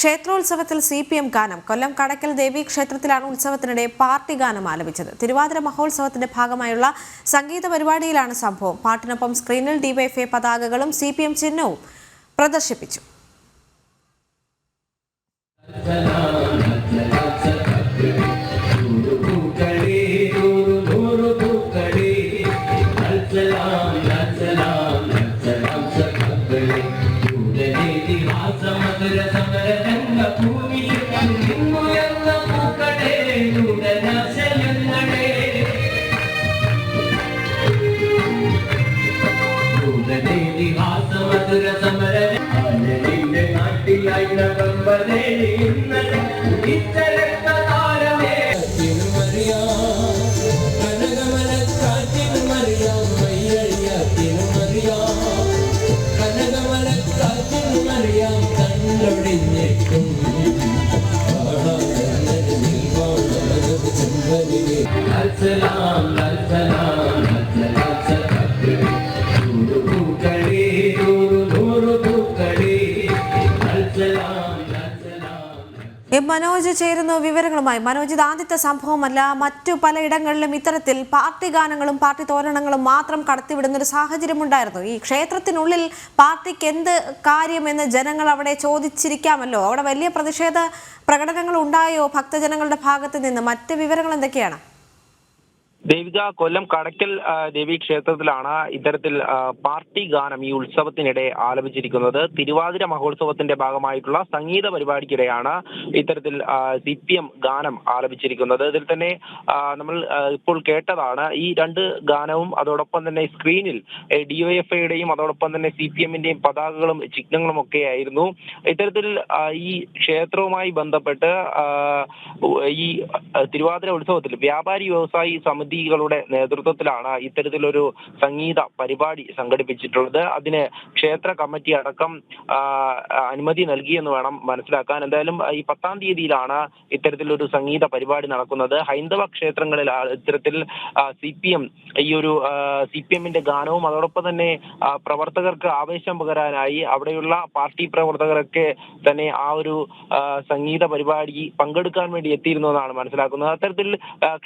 ക്ഷേത്രോത്സവത്തിൽ CPM ഗാനം. കൊല്ലം കടക്കൽ ദേവി ക്ഷേത്രത്തിലാണ് ഉത്സവത്തിനിടെ party ഗാനം ആലപിച്ചത്. തിരുവാതിര മഹോത്സവത്തിന്റെ ഭാഗമായുള്ള സംഗീത പരിപാടിയിലാണ് സംഭവം. പാട്ടിനൊപ്പം സ്ക്രീനിൽ DYFI പതാകകളും CPM ചിഹ്നവും പ്രദർശിപ്പിച്ചു. മനോജ് ചേരുന്ന വിവരങ്ങളുമായി. മനോജ്, ഇത് ആദ്യത്തെ സംഭവമല്ല. മറ്റു പലയിടങ്ങളിലും ഇത്തരത്തിൽ പാർട്ടി ഗാനങ്ങളും പാർട്ടി തോരണങ്ങളും മാത്രം കടത്തിവിടുന്ന ഒരു സാഹചര്യം ഉണ്ടായിരുന്നു. ഈ ക്ഷേത്രത്തിനുള്ളിൽ പാർട്ടിക്ക് എന്ത് കാര്യമെന്ന് ജനങ്ങൾ അവിടെ ചോദിച്ചിരിക്കാമല്ലോ. അവിടെ വലിയ പ്രതിഷേധ പ്രകടനങ്ങൾ ഉണ്ടായോ ഭക്തജനങ്ങളുടെ ഭാഗത്ത് നിന്ന്? മറ്റ് വിവരങ്ങൾ എന്തൊക്കെയാണ്? ദേവിക, കൊല്ലം കടക്കൽ ദേവി ക്ഷേത്രത്തിലാണ് ഇത്തരത്തിൽ പാർട്ടി ഗാനം ഈ ഉത്സവത്തിനിടെ ആലപിച്ചിരിക്കുന്നത്. തിരുവാതിര മഹോത്സവത്തിന്റെ ഭാഗമായിട്ടുള്ള സംഗീത പരിപാടിക്കിടെയാണ് ഇത്തരത്തിൽ CPM ഗാനം ആലപിച്ചിരിക്കുന്നത്. ഇതിൽ തന്നെ നമ്മൾ ഇപ്പോൾ കേട്ടതാണ് ഈ രണ്ട് ഗാനവും. അതോടൊപ്പം തന്നെ സ്ക്രീനിൽ DYFIയുടെയും അതോടൊപ്പം തന്നെ CPMന്റെയും പതാകകളും ചിഹ്നങ്ങളും ഒക്കെ ആയിരുന്നു. ഇത്തരത്തിൽ ഈ ക്ഷേത്രവുമായി ബന്ധപ്പെട്ട് ഈ തിരുവാതിര ഉത്സവത്തിൽ വ്യാപാരി വ്യവസായി സമിതികളുടെ നേതൃത്വത്തിലാണ് ഇത്തരത്തിലൊരു സംഗീത പരിപാടി സംഘടിപ്പിച്ചിട്ടുള്ളത്. അതിന് ക്ഷേത്ര കമ്മിറ്റി അടക്കം അനുമതി നൽകിയെന്ന് വേണം മനസ്സിലാക്കാൻ. എന്തായാലും ഈ 10-ാം തീയതിയിലാണ് ഇത്തരത്തിലൊരു സംഗീത പരിപാടി നടക്കുന്നത്. ഹൈന്ദവ ക്ഷേത്രങ്ങളിൽ ഇത്തരത്തിൽ ഈ ഒരു CPMന്റെ ഗാനവും അതോടൊപ്പം തന്നെ പ്രവർത്തകർക്ക് ആവേശം പകരാനായി അവിടെയുള്ള പാർട്ടി പ്രവർത്തകരൊക്കെ തന്നെ ആ ഒരു സംഗീത പരിപാടി പങ്കെടുക്കാൻ വേണ്ടി എത്തിയിരുന്നു എന്നാണ് മനസ്സിലാക്കുന്നത്. അത്തരത്തിൽ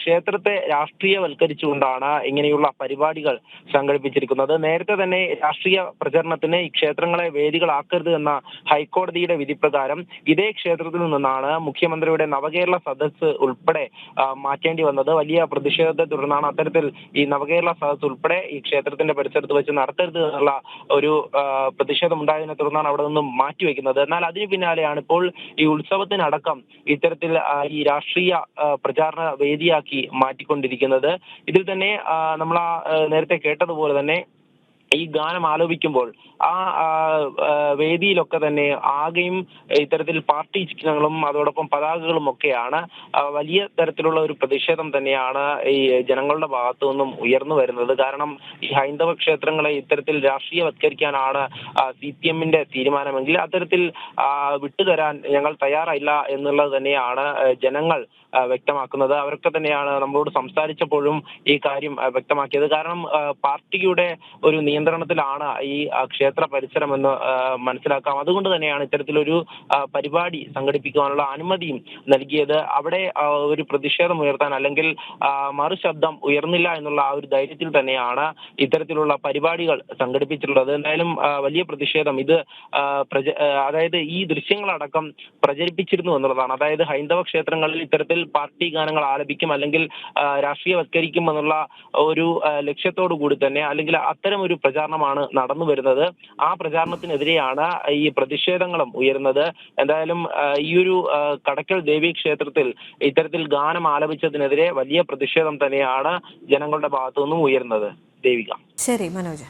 ക്ഷേത്രത്തെ രാഷ്ട്രീയവൽക്കരിച്ചുകൊണ്ടാണ് ഇങ്ങനെയുള്ള പരിപാടികൾ സംഘടിപ്പിച്ചിരിക്കുന്നത്. നേരത്തെ തന്നെ രാഷ്ട്രീയ പ്രചരണത്തിന് ഈ ക്ഷേത്രങ്ങളെ വേദികളാക്കരുത് എന്ന ഹൈക്കോടതിയുടെ വിധി പ്രകാരം ഇതേ ക്ഷേത്രത്തിൽ നിന്നാണ് മുഖ്യമന്ത്രിയുടെ നവകേരള സദസ്സ് ഉൾപ്പെടെ മാറ്റേണ്ടി വന്നത്. വലിയ പ്രതിഷേധത്തെ തുടർന്നാണ് അത്തരത്തിൽ ഈ നവകേരള സദസ്സ് ഉൾപ്പെടെ ഈ ക്ഷേത്രത്തിന്റെ പരിസരത്ത് വെച്ച് നടത്തരുത് എന്നുള്ള ഒരു പ്രതിഷേധം ഉണ്ടായതിനെ തുടർന്നാണ് അവിടെ നിന്നും മാറ്റിവെക്കുന്നത്. എന്നാൽ അതിന് പിന്നാലെയാണ് ഇപ്പോൾ ഈ ഉത്സവത്തിനടക്കം ഇത്തരത്തിൽ ഈ രാഷ്ട്രീയ പ്രചാരണ വേദിയാക്കി മാറ്റിക്കൊണ്ടിരിക്കുന്നത്. ഇതിൽ തന്നെ നമ്മൾ നേരത്തെ കേട്ടതുപോലെ തന്നെ ഈ ഗാനം ആലോപിക്കുമ്പോൾ ആ വേദിയിലൊക്കെ തന്നെ ആകെയും ഇത്തരത്തിൽ പാർട്ടി ചിഹ്നങ്ങളും അതോടൊപ്പം പതാകകളും ഒക്കെയാണ്. വലിയ തരത്തിലുള്ള ഒരു പ്രതിഷേധം തന്നെയാണ് ഈ ജനങ്ങളുടെ ഭാഗത്തു നിന്നും ഉയർന്നു വരുന്നത്. കാരണം ഈ ഹൈന്ദവ ക്ഷേത്രങ്ങളെ ഇത്തരത്തിൽ രാഷ്ട്രീയവത്കരിക്കാനാണ് CPMന്റെ തീരുമാനമെങ്കിൽ അത്തരത്തിൽ വിട്ടുതരാൻ ഞങ്ങൾ തയ്യാറല്ല എന്നുള്ളത് തന്നെയാണ് ജനങ്ങൾ വ്യക്തമാക്കുന്നത്. അവരൊക്കെ തന്നെയാണ് നമ്മളോട് സംസാരിച്ചപ്പോഴും ഈ കാര്യം വ്യക്തമാക്കിയത്. കാരണം പാർട്ടിയുടെ ഒരു നിയന്ത്രണത്തിലാണ് ഈ ക്ഷേത്ര പരിസരം എന്ന് മനസ്സിലാക്കാം. അതുകൊണ്ട് തന്നെയാണ് ഇത്തരത്തിലൊരു പരിപാടി സംഘടിപ്പിക്കാനുള്ള അനുമതിയും നൽകിയത്. അവിടെ ഒരു പ്രതിഷേധം ഉയർത്താൻ അല്ലെങ്കിൽ മറുശബ്ദം ഉയർന്നില്ല എന്നുള്ള ആ ഒരു ധൈര്യത്തിൽ തന്നെയാണ് ഇത്തരത്തിലുള്ള പരിപാടികൾ സംഘടിപ്പിച്ചിട്ടുള്ളത്. എന്തായാലും വലിയ പ്രതിഷേധം ഇത് അതായത് ഈ ദൃശ്യങ്ങളടക്കം പ്രചരിപ്പിച്ചിരുന്നു എന്നുള്ളതാണ്. അതായത് ഹൈന്ദവ ക്ഷേത്രങ്ങളിൽ ഇത്തരത്തിൽ പാർട്ടി ഗാനങ്ങൾ ആലപിക്കും അല്ലെങ്കിൽ രാഷ്ട്രീയവത്കരിക്കും എന്നുള്ള ഒരു ലക്ഷ്യത്തോടു കൂടി തന്നെ അല്ലെങ്കിൽ അത്തരം ഒരു പ്രചാരണമാണ് നടന്നു വരുന്നത്. ആ പ്രചാരണത്തിനെതിരെയാണ് ഈ പ്രതിഷേധങ്ങളും ഉയരുന്നത്. എന്തായാലും ഈ ഒരു കടക്കൽ ദേവി ക്ഷേത്രത്തിൽ ഇത്തരത്തിൽ ഗാനം ആലപിച്ചതിനെതിരെ വലിയ പ്രതിഷേധം തന്നെയാണ് ജനങ്ങളുടെ ഭാഗത്തു നിന്നും ഉയരുന്നത്. ദേവിക. ശരി മനോജ്.